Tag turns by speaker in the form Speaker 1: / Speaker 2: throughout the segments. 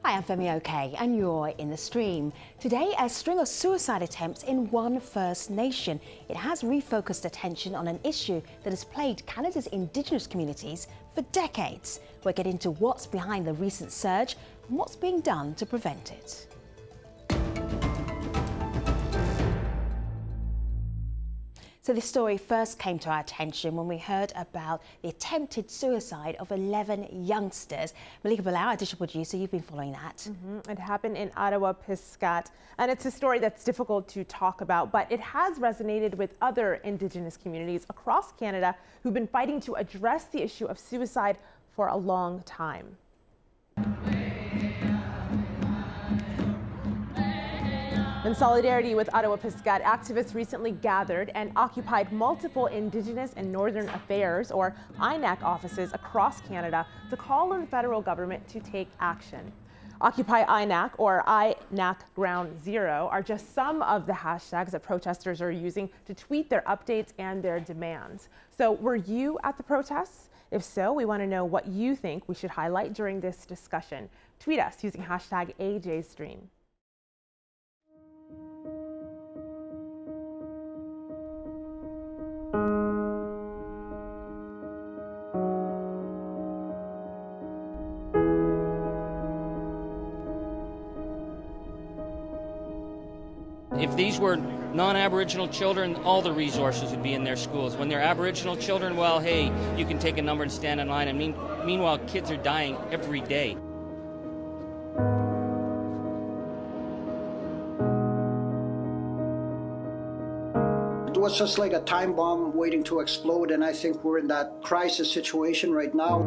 Speaker 1: Hi, I'm Femi OK, and you're in the stream. Today, a string of suicide attempts in one First Nation. It has refocused attention on an issue that has plagued Canada's Indigenous communities for decades. We'll get into what's behind the recent surge and what's being done to prevent it. So this story first came to our attention when we heard about the attempted suicide of 11 youngsters. Malika Bilal, our digital producer, you've been following that.
Speaker 2: It happened in Attawapiskat, and it's a story that's difficult to talk about, but it has resonated with other Indigenous communities across Canada who've been fighting to address the issue of suicide for a long time. In solidarity with Attawapiskat, activists recently gathered and occupied multiple Indigenous and Northern Affairs, or INAC, offices across Canada to call on the federal government to take action. OccupyINAC, or INAC Ground Zero, are just some of the hashtags that protesters are using to tweet their updates and their demands. So were you at the protests? If so, we want to know what you think we should highlight during this discussion. Tweet us using hashtag AJStream.
Speaker 3: If these were non-Aboriginal children, all the resources would be in their schools. When they're Aboriginal children, well, hey, you can take a number and stand in line. And meanwhile, kids are dying every day.
Speaker 4: It was just like a time bomb waiting to explode, and I think we're in that crisis situation right now.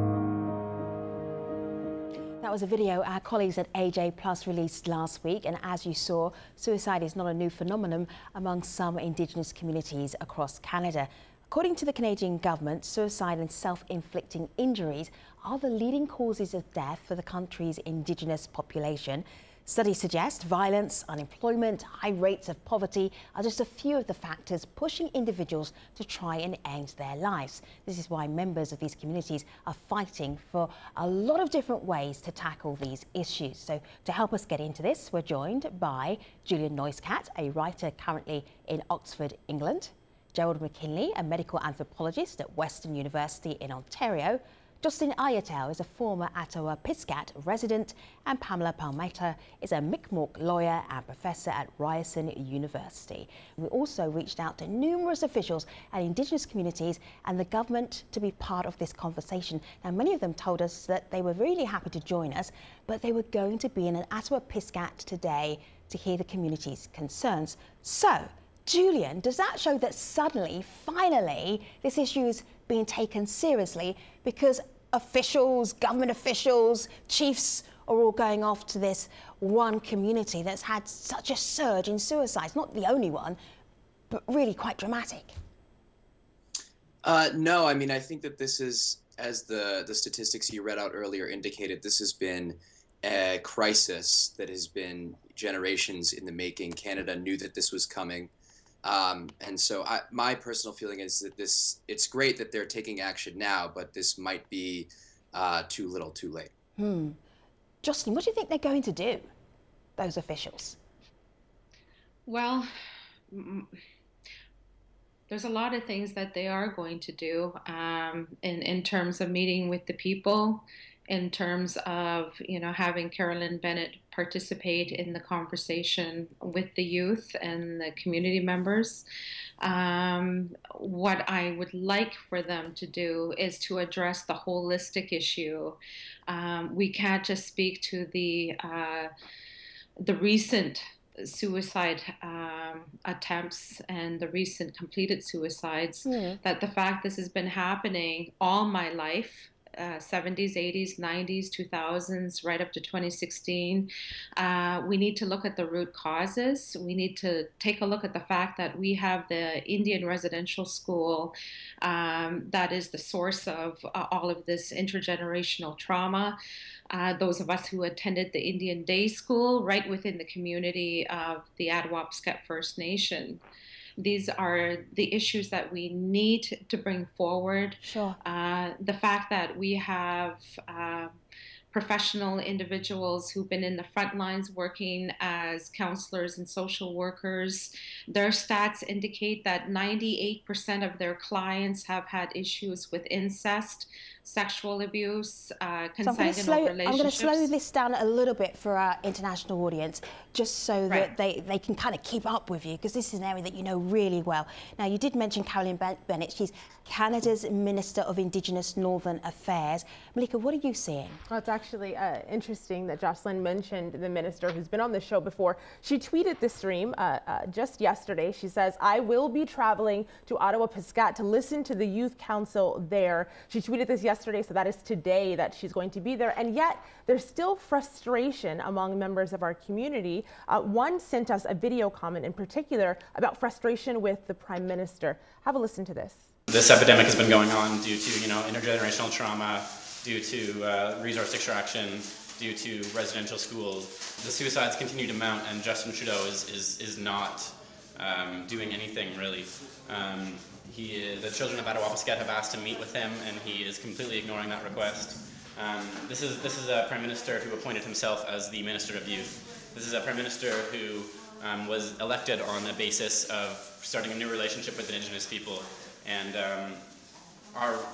Speaker 1: That was a video our colleagues at AJ Plus released last week, and as you saw, suicide is not a new phenomenon among some Indigenous communities across Canada. According to the Canadian government, suicide and self-inflicting injuries are the leading causes of death for the country's Indigenous population. Studies suggest violence, unemployment, high rates of poverty are just a few of the factors pushing individuals to try and end their lives. This is why members of these communities are fighting for a lot of different ways to tackle these issues. So to help us get into this, we're joined by Julian NOISECAT, a writer currently in Oxford, England, Gerald McKinley, a medical anthropologist at Western University in Ontario. JOCELYN IAHTAIL is a former Attawapiskat resident, and PAMELA is a Mi'kmaq lawyer and professor at Ryerson University. We also reached out to numerous officials at Indigenous communities and the government to be part of this conversation. Now, many of them told us that they were really happy to join us, but they were going to be in an Attawapiskat today to hear the community's concerns. So, Julian, does that show that suddenly, finally, this issue is being taken seriously because officials, government officials, chiefs are all going off to this one community that's had such a surge in suicides? Not the only one, but really quite dramatic.
Speaker 5: No, I mean, I think that this is, as the statistics you read out earlier indicated, this has been a crisis that has been generations in the making. Canada knew that this was coming. And so my personal feeling is that it's great that they're taking action now, but this might be too little too late.
Speaker 1: JOCELYN, what do you think they're going to do, those officials?
Speaker 6: Well, there's a lot of things that they are going to do in terms of meeting with the people, in terms of, having Carolyn Bennett participate in the conversation with the youth and the community members. What I would like for them to do is to address the holistic issue. We can't just speak to the recent suicide attempts and the recent completed suicides, that the fact this has been happening all my life, 70s, 80s, 90s, 2000s, right up to 2016. We need to look at the root causes. We need to take a look at the fact that we have the Indian residential school that is the source of all of this intergenerational trauma. Those of us who attended the Indian Day School right within the community of the Attawapiskat First Nation. These are the issues that we need to bring forward.
Speaker 1: Sure.
Speaker 6: The fact that we have professional individuals who've been in the front lines working as counselors and social workers. Their stats indicate that 98% of their clients have had issues with incest, sexual abuse, consanguinal relationships.
Speaker 1: I'm going to slow this down a little bit for our international audience, just so that they can kind of keep up with you, because this is an area that you know really well. Now, you did mention Caroline Bennett. She's Canada's Minister of Indigenous Northern Affairs. Malika, what are you seeing?
Speaker 2: Well, it's actually interesting that JOCELYN mentioned the minister who's been on the show before. She tweeted this stream just yesterday. She says, "I will be traveling to Attawapiskat to listen to the youth council there." She tweeted this yesterday, so that is today that she's going to be there. And yet there's still frustration among members of our community. One sent us a video comment in particular about frustration with the Prime Minister. Have a listen to this.
Speaker 7: This epidemic has been going on due to, intergenerational trauma, due to resource extraction, due to residential schools. The suicides continue to mount, and Justin Trudeau is not doing anything really. The children of Attawapiskat have asked to meet with him, and he is completely ignoring that request. This is a Prime Minister who appointed himself as the Minister of Youth. This is a Prime Minister who was elected on the basis of starting a new relationship with Indigenous people. And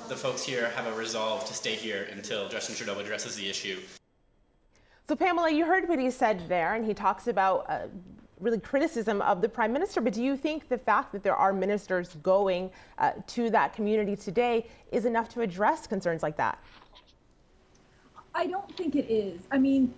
Speaker 7: the folks here have a resolve to stay here until Justin Trudeau addresses the issue.
Speaker 2: So Pamela, you heard what he said there, and he talks about really criticism of the Prime Minister, but do you think the fact that there are ministers going to that community today is enough to address concerns like that?
Speaker 8: I don't think it is. I mean,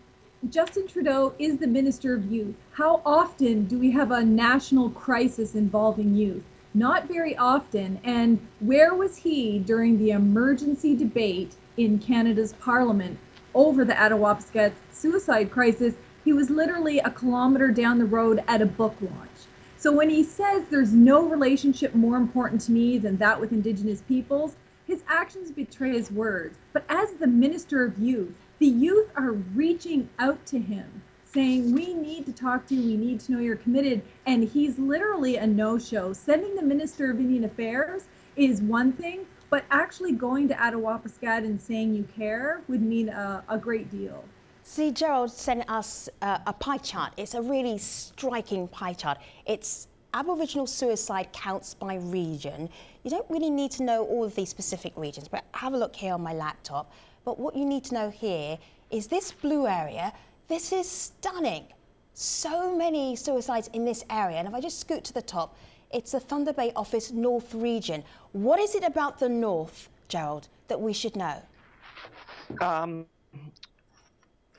Speaker 8: Justin Trudeau is the Minister of Youth. How often do we have a national crisis involving youth? Not very often. And where was he during the emergency debate in Canada's Parliament over the Attawapiskat suicide crisis? He was literally a kilometer down the road at a book launch. So when he says there's no relationship more important to me than that with Indigenous peoples, his actions betray his words. But as the Minister of Youth, the youth are reaching out to him, saying, we need to talk to you, we need to know you're committed, and he's literally a no-show. Sending the Minister of Indian Affairs is one thing, but actually going to Attawapiskat and saying you care would mean a great deal.
Speaker 1: See, Gerald sent us a pie chart. It's a really striking pie chart. It's Aboriginal suicide counts by region. You don't really need to know all of these specific regions, but have a look here on my laptop. But what you need to know here is this blue area. This is stunning. So many suicides in this area. And if I just scoot to the top, it's the Thunder Bay Office North region. What is it about the North, Gerald, that we should know?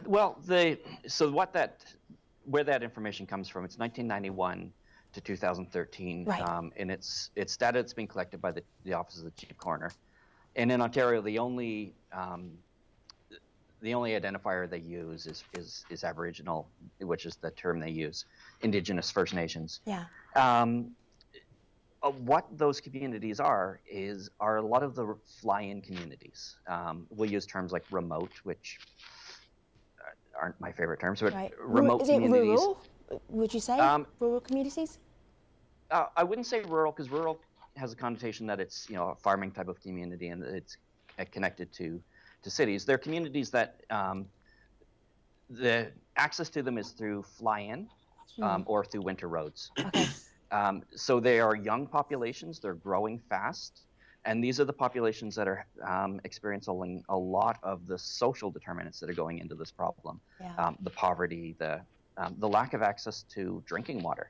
Speaker 9: Well, where that information comes from, it's 1991 to 2013,
Speaker 1: right.
Speaker 9: And it's data that's being collected by the Office of the Chief Coroner. And in Ontario, the only identifier they use is Aboriginal, which is the term they use, Indigenous First Nations.
Speaker 1: Yeah.
Speaker 9: What those communities are a lot of the fly-in communities. We'll use terms like remote, which aren't my favorite terms, but
Speaker 1: right.
Speaker 9: Remote communities.
Speaker 1: Is it rural, would you say? Rural communities?
Speaker 9: I wouldn't say rural, because rural has a connotation that it's a farming type of community and it's connected to cities. They're communities that the access to them is through fly-in or through winter roads.
Speaker 1: Okay.
Speaker 9: So they are young populations. They're growing fast. And these are the populations that are experiencing a lot of the social determinants that are going into this problem.
Speaker 1: Yeah.
Speaker 9: The poverty, the lack of access to drinking water.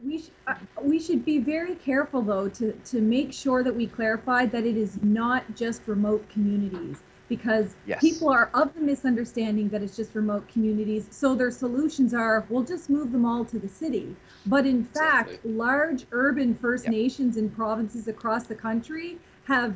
Speaker 8: We should be very careful, though, to make sure that we clarify that it is not just remote communities, because
Speaker 9: yes.
Speaker 8: people are of the misunderstanding that it's just remote communities. So their solutions are, we'll just move them all to the city. But in fact, large urban First Nations and provinces across the country have,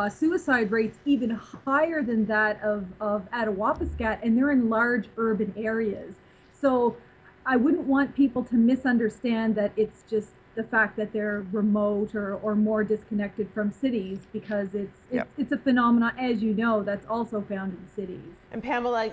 Speaker 8: suicide rates even higher than that of Attawapiskat, and they're in large urban areas. So I wouldn't want people to misunderstand that it's just the fact that they're remote or more disconnected from cities, because it's a phenomenon, as you know, that's also found in cities.
Speaker 2: And Pamela,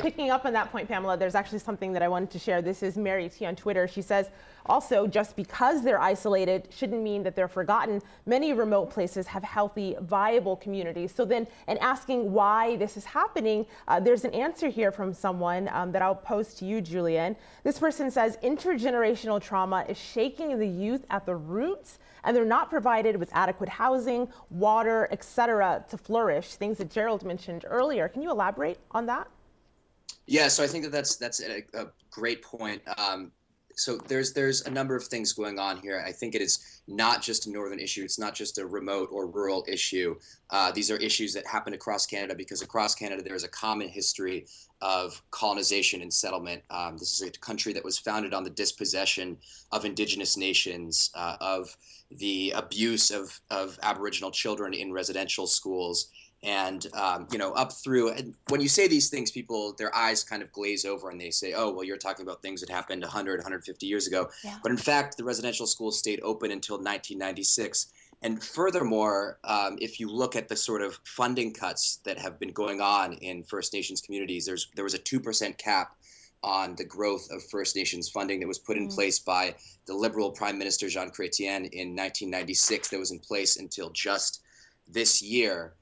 Speaker 2: picking up on that point, Pamela, there's actually something that I wanted to share. This is Mary T on Twitter. She says, also, just because they're isolated shouldn't mean that they're forgotten. Many remote places have healthy, viable communities. So then, and asking why this is happening, there's an answer here from someone that I'll post to you, Julian. This person says, intergenerational trauma is shaking the youth at the roots, and they're not provided with adequate housing, water, etc. to flourish, things that Gerald mentioned earlier. Can you elaborate on that?
Speaker 5: Yeah, so I think that's a great point. So there's a number of things going on here. I think it is not just a northern issue. It's not just a remote or rural issue. These are issues that happen across Canada, because across Canada there is a common history of colonization and settlement. This is a country that was founded on the dispossession of Indigenous nations, of the abuse of Aboriginal children in residential schools. And, you know, up through, and when you say these things, people, their eyes kind of glaze over and they say, oh, well, you're talking about things that happened 100, 150 years ago. Yeah. But in fact, the residential schools stayed open until 1996. And furthermore, if you look at the sort of funding cuts that have been going on in First Nations communities, there was a 2% cap on the growth of First Nations funding that was put in place by the Liberal Prime Minister Jean Chrétien in 1996, that was in place until just this year.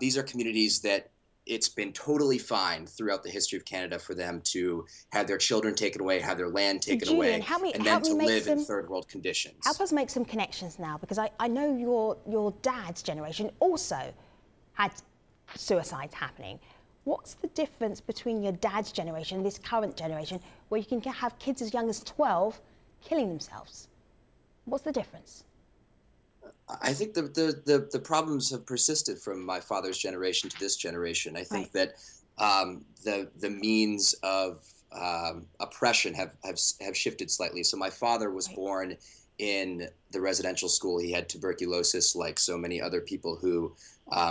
Speaker 5: These are communities that it's been totally fine throughout the history of Canada for them to have their children taken away, have their land taken away, and then to live in third world conditions.
Speaker 1: Help us make some connections now, because I know your dad's generation also had suicides happening. What's the difference between your dad's generation and this current generation, where you can have kids as young as 12 killing themselves? What's the difference?
Speaker 5: I think the problems have persisted from my father's generation to this generation. I think that the means of oppression have shifted slightly. So my father was born in the residential school. He had tuberculosis, like so many other people who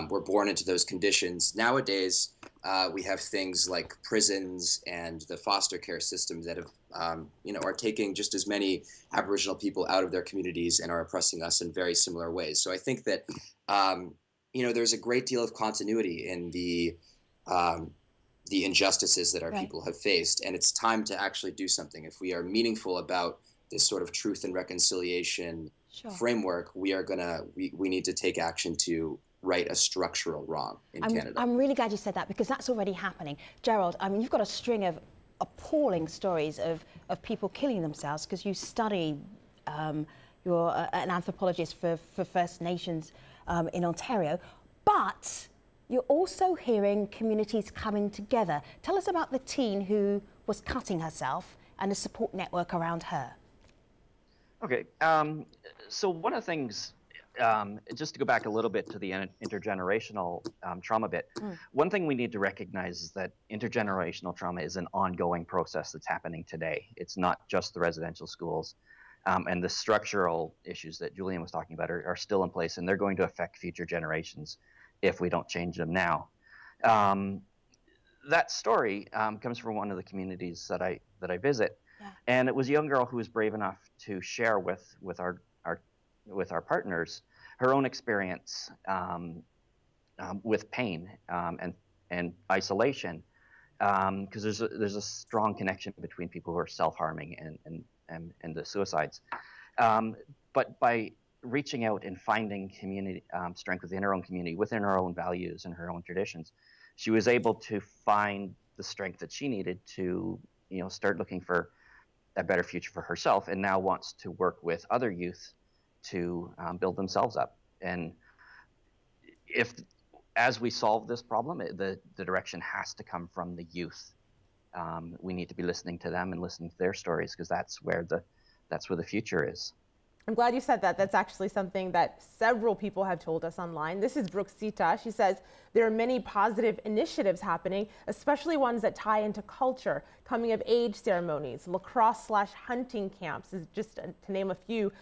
Speaker 5: were born into those conditions. Nowadays, we have things like prisons and the foster care system that have, are taking just as many Aboriginal people out of their communities and are oppressing us in very similar ways. So I think that, there's a great deal of continuity in the injustices that our people have faced, and it's time to actually do something. If we are meaningful about this sort of truth and reconciliation framework, we need to take action to right a structural wrong in Canada. I'm
Speaker 1: really glad you said that, because that's already happening. Gerald, I mean, you've got a string of appalling stories of people killing themselves, because you study, you're an anthropologist for First Nations in Ontario, but you're also hearing communities coming together. Tell us about the teen who was cutting herself and the support network around her.
Speaker 9: Okay, so one of the things, just to go back a little bit to the intergenerational trauma bit, one thing we need to recognize is that intergenerational trauma is an ongoing process that's happening today. It's not just the residential schools, and the structural issues that Julian was talking about are still in place, and they're going to affect future generations if we don't change them now. That story comes from one of the communities that I visit, and it was a young girl who was brave enough to share with our partners her own experience with pain and isolation, because there's a strong connection between people who are self-harming and the suicides. But by reaching out and finding community strength within her own community, within her own values and her own traditions, she was able to find the strength that she needed to, start looking for a better future for herself, and now wants to work with other youth to build themselves up. And as we solve this problem, the direction has to come from the youth. We need to be listening to them and listening to their stories, because that's where the future is.
Speaker 2: I'm glad you said that. That's actually something that several people have told us online. This is Brooke Sita. She says there are many positive initiatives happening, especially ones that tie into culture, coming of age ceremonies, lacrosse/hunting camps, is just to name a few.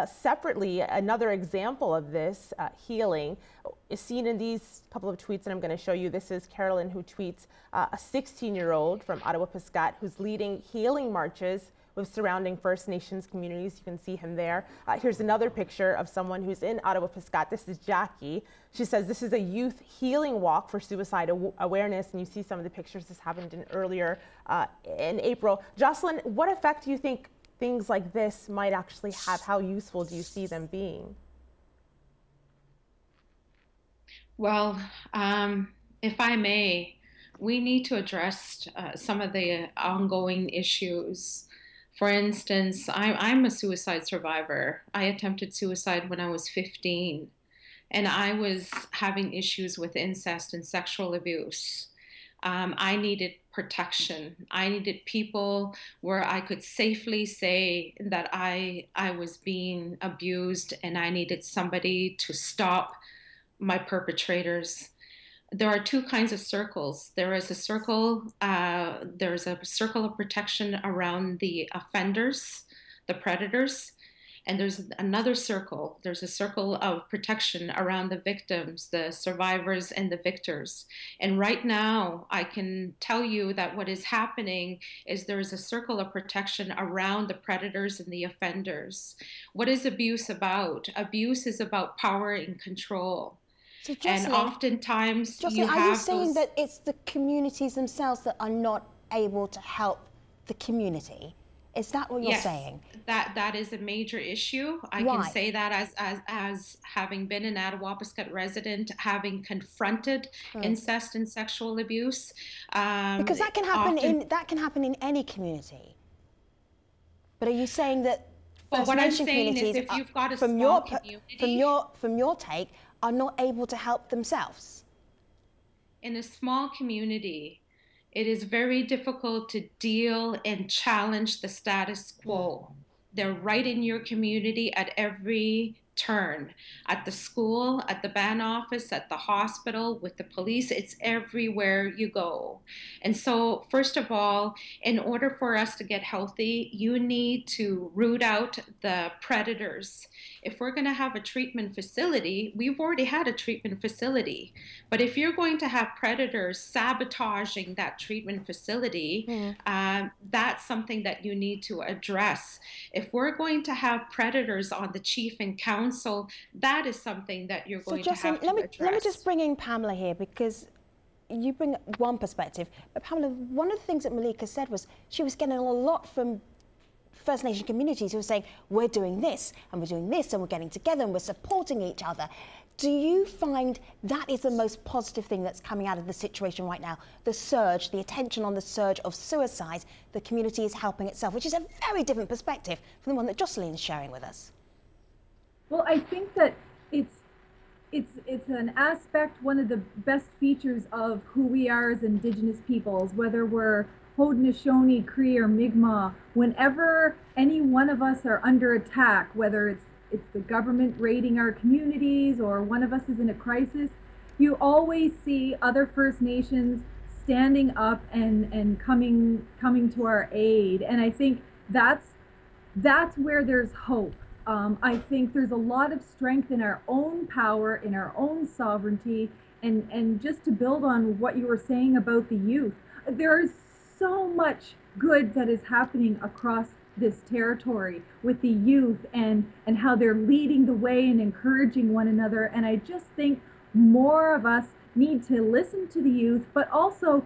Speaker 2: Separately, another example of this healing is seen in these couple of tweets that I'm going to show you. This is Carolyn, who tweets a 16-year-old from Attawapiskat who's leading healing marches with surrounding First Nations communities. You can see him there. Here's another picture of someone who's in Attawapiskat. This is Jackie. She says this is a youth healing walk for suicide awareness, and you see some of the pictures. This happened earlier in April. JOCELYN, what effect do you think things like this might actually have? How useful do you see them being?
Speaker 6: Well, if I may, we need to address some of the ongoing issues. For instance, I'm a suicide survivor. I attempted suicide when I was 15, and I was having issues with incest and sexual abuse. I needed protection. I needed people where I could safely say that I was being abused, and I needed somebody to stop my perpetrators. There are two kinds of circles. There's a circle of protection around the offenders, the predators, and there's another circle. There's a circle of protection around the victims, the survivors, and the victors. And right now, I can tell you that what is happening is there is a circle of protection around the predators and the offenders. What is abuse about? Abuse is about power and control.
Speaker 1: So
Speaker 6: and oftentimes
Speaker 1: JOCELYN, are you saying that it's the communities themselves that are not able to help the community? Is that what you're saying?
Speaker 6: That is a major issue. I can say that as having been an Attawapiskat resident, having confronted incest and sexual abuse.
Speaker 1: Because that can happen in any community. But are you saying that
Speaker 6: what I'm saying is if you've got a small community,
Speaker 1: from your take, are not able to help themselves?
Speaker 6: In a small community, it is very difficult to deal and challenge the status quo. They're right in your community at every turn, at the school, at the band office, at the hospital, with the police. It's everywhere you go. And so, first of all, in order for us to get healthy, you need to root out the predators. If we're going to have a treatment facility, we've already had a treatment facility. But if you're going to have predators sabotaging that treatment facility, that's something that you need to address. If we're going to have predators on the chief and council, that is something that you're going to have to address.
Speaker 1: Let me just bring in Pamela here, because you bring one perspective. But Pamela, one of the things that Malika said was she was getting a lot from First Nation communities who are saying, we're doing this, and we're doing this, and we're getting together, and we're supporting each other. Do you find that is the most positive thing that's coming out of the situation right now? The surge, the attention on the surge of suicide, the community is helping itself, which is a very different perspective from the one that JOCELYN is sharing with us.
Speaker 8: Well, I think that it's an aspect, one of the best features of who we are as Indigenous peoples, whether we're Haudenosaunee, Cree, or Mi'kmaq. Whenever any one of us are under attack, whether it's the government raiding our communities or one of us is in a crisis, you always see other First Nations standing up and coming to our aid. And I think that's where there's hope. I think there's a lot of strength in our own power, in our own sovereignty, and just to build on what you were saying about the youth, there's so much good that is happening across this territory with the youth and how they're leading the way and encouraging one another. And I just think more of us need to listen to the youth, but also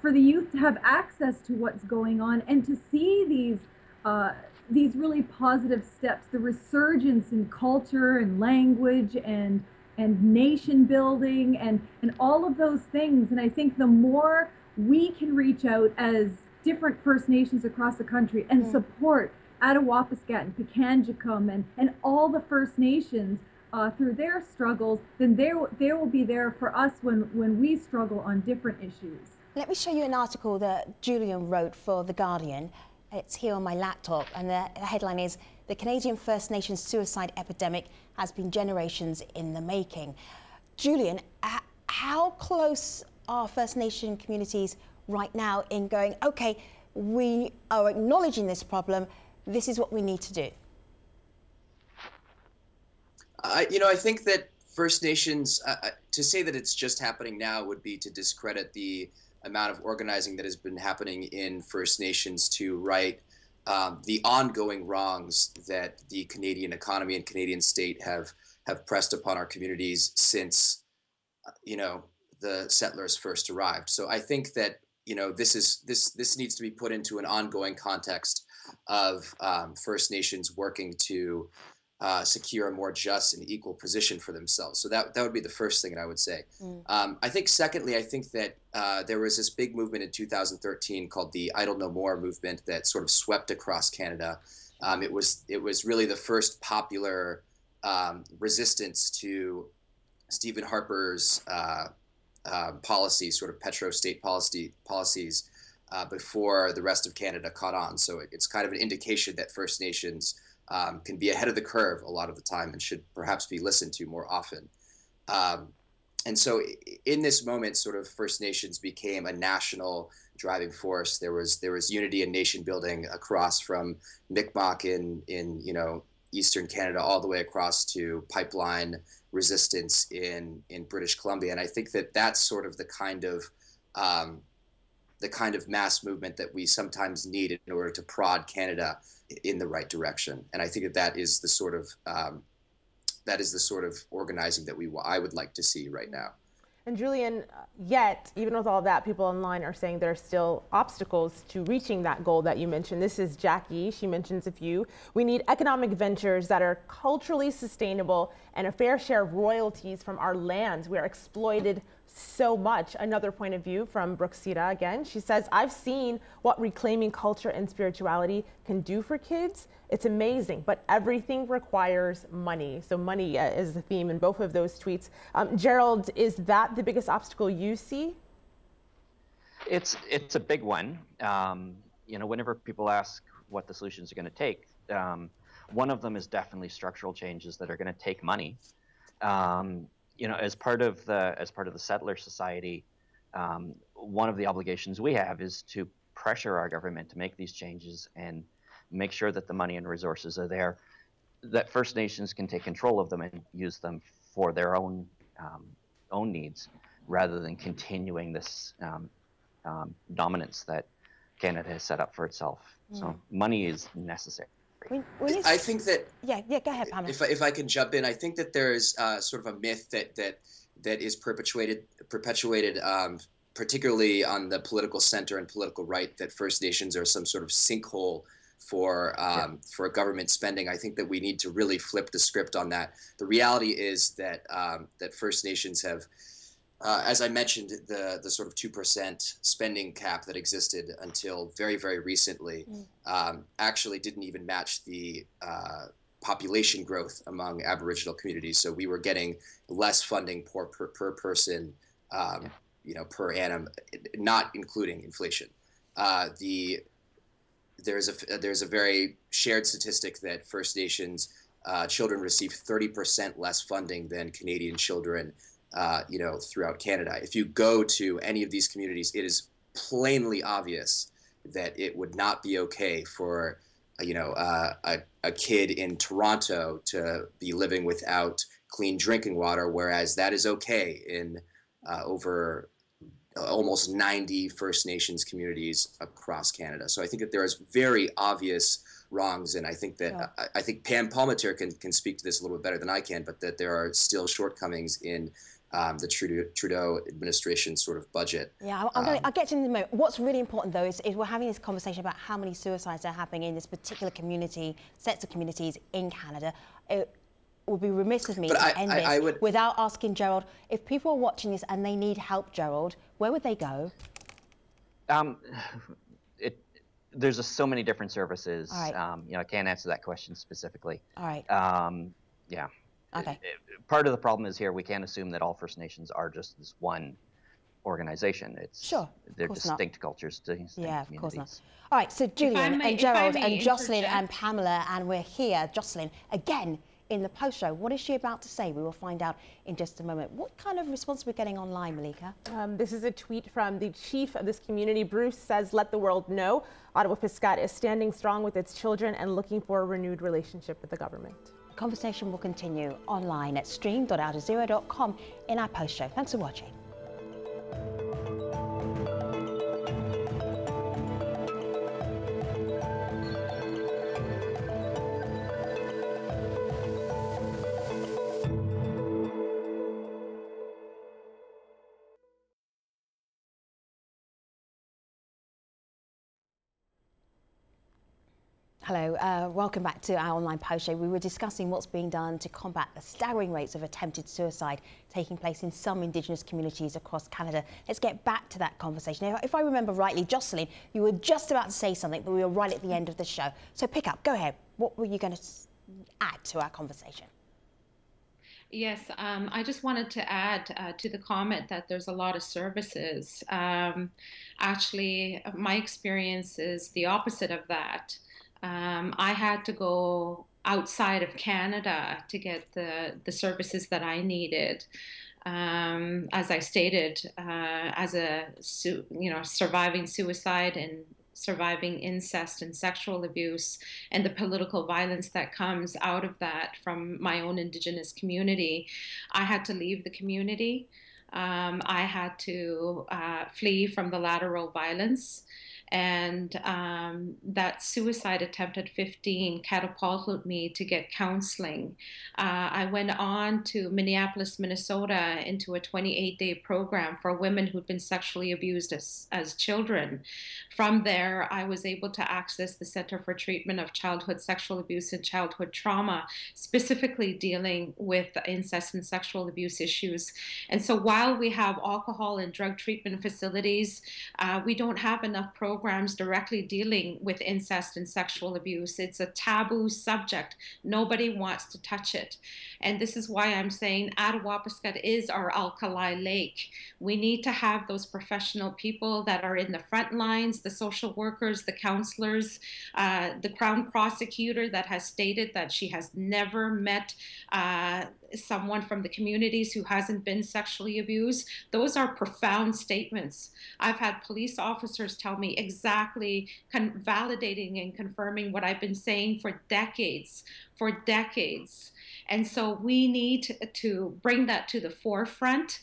Speaker 8: for the youth to have access to what's going on and to see these really positive steps, the resurgence in culture and language and nation building and all of those things. And I think the more we can reach out as different First Nations across the country and support Attawapiskat and Pikangikum and all the First Nations through their struggles, then they will be there for us when we struggle on different issues.
Speaker 1: Let me show you an article that Julian wrote for The Guardian. It's here on my laptop, and the headline is, "The Canadian First Nations suicide epidemic has been generations in the making." Julian, how close are First Nation communities right now in going, okay, we are acknowledging this problem, this is what we need to do?
Speaker 5: I think that First Nations, to say that it's just happening now would be to discredit the amount of organizing that has been happening in First Nations to right the ongoing wrongs that the Canadian economy and Canadian state have pressed upon our communities since, the settlers first arrived. So I think that, this needs to be put into an ongoing context of First Nations working to secure a more just and equal position for themselves. So that would be the first thing that I would say. I think secondly, I think that there was this big movement in 2013 called the Idle No More movement that sort of swept across Canada. It was really the first popular resistance to Stephen Harper's policies, sort of petro-state policies before the rest of Canada caught on. So it's kind of an indication that First Nations can be ahead of the curve a lot of the time and should perhaps be listened to more often. And so in this moment, sort of First Nations became a national driving force. There was unity and nation building across from Mi'kmaq in Eastern Canada all the way across to pipeline resistance in British Columbia. And I think that that's sort of the kind of mass movement that we sometimes need in order to prod Canada in the right direction. And I think that is the sort of organizing that I would like to see right now.
Speaker 2: And Julian, yet, even with all that, people online are saying there are still obstacles to reaching that goal that you mentioned. This is Jackie. She mentions a few. We need economic ventures that are culturally sustainable and a fair share of royalties from our lands. We are exploited so much. Another point of view from Brooksita again. She says, I've seen what reclaiming culture and spirituality can do for kids. It's amazing, but everything requires money. So money is the theme in both of those tweets. Gerald, is that the biggest obstacle you see?
Speaker 9: It's a big one. Whenever people ask what the solutions are going to take, one of them is definitely structural changes that are going to take money. As part of the settler society, one of the obligations we have is to pressure our government to make these changes and make sure that the money and resources are there, that First Nations can take control of them and use them for their own needs, rather than continuing this dominance that Canada has set up for itself. So money is necessary.
Speaker 5: I think that
Speaker 1: go ahead, Pamela.
Speaker 5: If I can jump in, I think that there is sort of a myth that is perpetuated, particularly on the political center and political right, that First Nations are some sort of sinkhole for government spending. I think that we need to really flip the script on that. The reality is that that First Nations have, as I mentioned, the sort of 2% spending cap that existed until very, very recently actually didn't even match the population growth among Aboriginal communities. So we were getting less funding per person, per annum, not including inflation. There's a very shared statistic that First Nations children receive 30% less funding than Canadian children, throughout Canada. If you go to any of these communities, it is plainly obvious that it would not be okay for, a kid in Toronto to be living without clean drinking water, whereas that is okay in over almost 90 First Nations communities across Canada. So I think that there is very obvious wrongs, and I think that I think PALMATER can speak to this a little bit better than I can, but that there are still shortcomings in the Trudeau administration sort of budget.
Speaker 1: Yeah, I'll get to it in a moment. What's really important, though, is we're having this conversation about how many suicides are happening in this particular community, sets of communities in Canada. It would be remiss of me to end this without asking Gerald, if people are watching this and they need help, Gerald, where would they go?
Speaker 9: There's just so many different services.
Speaker 1: All right.
Speaker 9: I can't answer that question specifically.
Speaker 1: All right.
Speaker 9: Yeah.
Speaker 1: Okay.
Speaker 9: Part of the problem is here we can't assume that all First Nations are just this one organization. They're distinct cultures, distinct communities.
Speaker 1: Of course not. All right, so Julian and Gerald and JOCELYN and Pamela, and we're here, JOCELYN, again in the post show. What is she about to say? We will find out in just a moment. What kind of response are we getting online, Malika?
Speaker 2: This is a tweet from the chief of this community. Bruce says, let the world know Attawapiskat is standing strong with its children and looking for a renewed relationship with the government.
Speaker 1: The conversation will continue online at stream.aljazeera.com in our post show. Thanks for watching. Hello, welcome back to our online post show. We were discussing what's being done to combat the staggering rates of attempted suicide taking place in some Indigenous communities across Canada. Let's get back to that conversation. If I remember rightly, JOCELYN, you were just about to say something, but we were right at the end of the show. So pick up, go ahead. What were you going to add to our conversation?
Speaker 6: Yes, I just wanted to add to the comment that there's a lot of services. Actually, my experience is the opposite of that. I had to go outside of Canada to get the services that I needed. As I stated, as a surviving suicide and surviving incest and sexual abuse and the political violence that comes out of that from my own Indigenous community, I had to leave the community. I had to flee from the lateral violence. And that suicide attempt at 15 catapulted me to get counseling. I went on to Minneapolis, Minnesota, into a 28-day program for women who'd been sexually abused as children. From there, I was able to access the Center for Treatment of Childhood Sexual Abuse and Childhood Trauma, specifically dealing with incest and sexual abuse issues. And so while we have alcohol and drug treatment facilities, we don't have enough programs directly dealing with incest and sexual abuse. It's a taboo subject. Nobody wants to touch it. And this is why I'm saying Attawapiskat is our alkali lake. We need to have those professional people that are in the front lines, the social workers, the counselors, the Crown prosecutor that has stated that she has never met someone from the communities who hasn't been sexually abused. Those are profound statements. I've had police officers tell me exactly, validating and confirming what I've been saying for decades. And so we need to bring that to the forefront.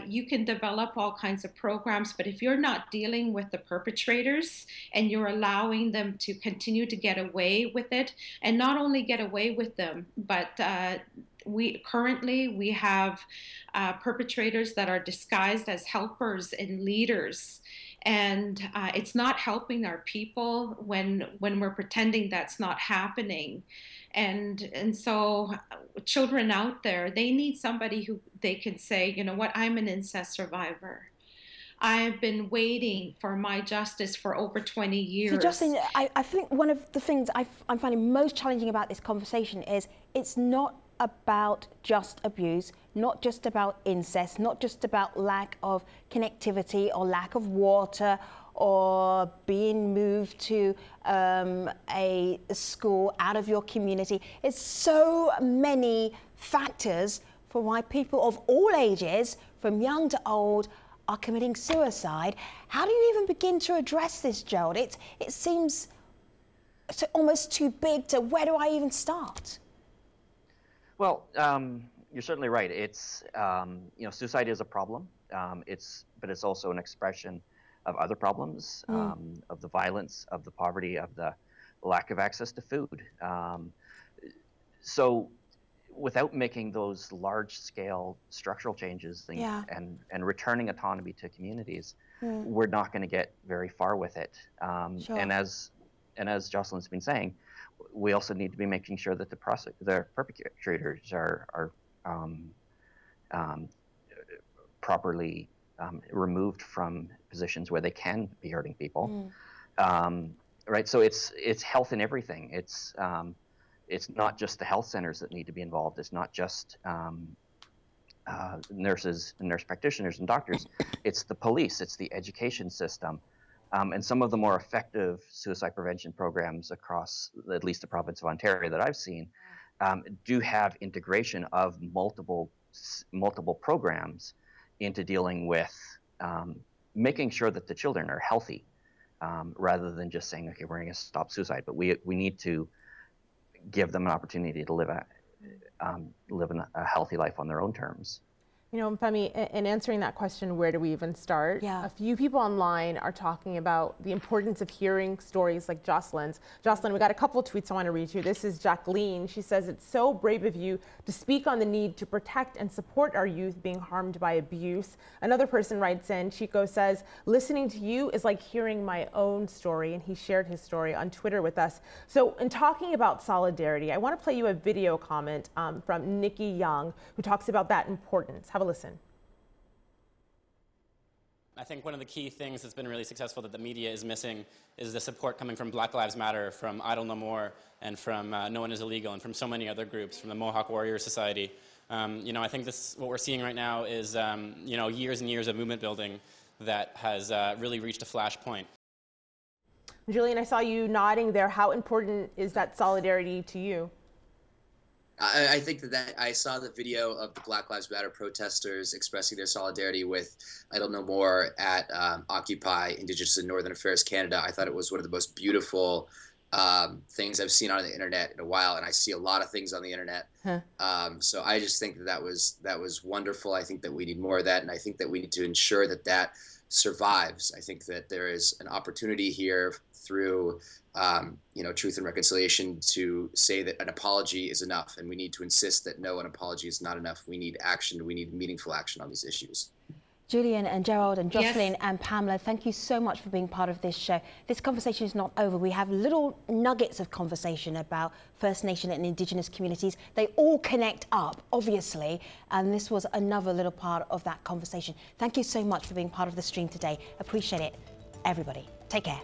Speaker 6: You can develop all kinds of programs, but if you're not dealing with the perpetrators and you're allowing them to continue to get away with it, and not only get away with them, but we have perpetrators that are disguised as helpers and leaders. And it's not helping our people when we're pretending that's not happening. And so children out there, they need somebody who they can say, you know what, I'm an incest survivor. I've been waiting for my justice for over 20 years.
Speaker 1: So Jocelyn, I think one of the things I'm finding most challenging about this conversation is it's not about just abuse, not just about incest, not just about lack of connectivity or lack of water or being moved to a school out of your community. It's so many factors for why people of all ages, from young to old, are committing suicide. How do you even begin to address this, Gerald? It seems almost too big to, where do I even start?
Speaker 9: Well, you're certainly right. It's suicide is a problem. But it's also an expression of other problems, of the violence, of the poverty, of the lack of access to food. So, without making those large-scale structural changes and returning autonomy to communities, we're not going to get very far with it.
Speaker 1: Sure.
Speaker 9: And as JOCELYN's been saying, we also need to be making sure that the perpetrators are properly removed from positions where they can be hurting people. Right. So it's health in everything. It's not just the health centers that need to be involved. It's not just nurses and nurse practitioners and doctors. It's the police. It's the education system. And some of the more effective suicide prevention programs across at least the province of Ontario that I've seen do have integration of multiple programs into dealing with making sure that the children are healthy, rather than just saying, okay, we're going to stop suicide. But we need to give them an opportunity to live in a healthy life on their own terms.
Speaker 2: You know, Femi, in answering that question, where do we even start?
Speaker 1: Yeah.
Speaker 2: A few people online are talking about the importance of hearing stories like JOCELYN's. JOCELYN, we got a couple of tweets I want to read you. This is Jacqueline. She says, it's so brave of you to speak on the need to protect and support our youth being harmed by abuse. Another person writes in, Chico says, listening to you is like hearing my own story, and he shared his story on Twitter with us. So in talking about solidarity, I want to play you a video comment from Nikki Young, who talks about that importance. Have a listen.
Speaker 7: I think one of the key things that's been really successful that the media is missing is the support coming from Black Lives Matter, from Idle No More, and from No One Is Illegal, and from so many other groups, from the Mohawk Warrior Society. You know, I think what we're seeing right now is, you know, years and years of movement building that has really reached a flashpoint.
Speaker 2: Julian, I saw you nodding there. How important is that solidarity to you?
Speaker 5: I think that I saw the video of the Black Lives Matter protesters expressing their solidarity with Idle No More at Occupy Indigenous and Northern Affairs Canada. I thought it was one of the most beautiful things I've seen on the internet in a while, and I see a lot of things on the internet. So I just think that was wonderful. I think that we need more of that, and I think that we need to ensure that that survives. I think that there is an opportunity here through you know, Truth and Reconciliation to say that an apology is enough, and we need to insist that no, an apology is not enough. We need action. We need meaningful action on these issues.
Speaker 1: Julian and Gerald and JOCELYN
Speaker 6: Yes.
Speaker 1: and Pamela, thank you so much for being part of this show. This conversation is not over. We have little nuggets of conversation about First Nation and Indigenous communities. They all connect up, obviously, and this was another little part of that conversation. Thank you so much for being part of the stream today. Appreciate it, everybody. Take care.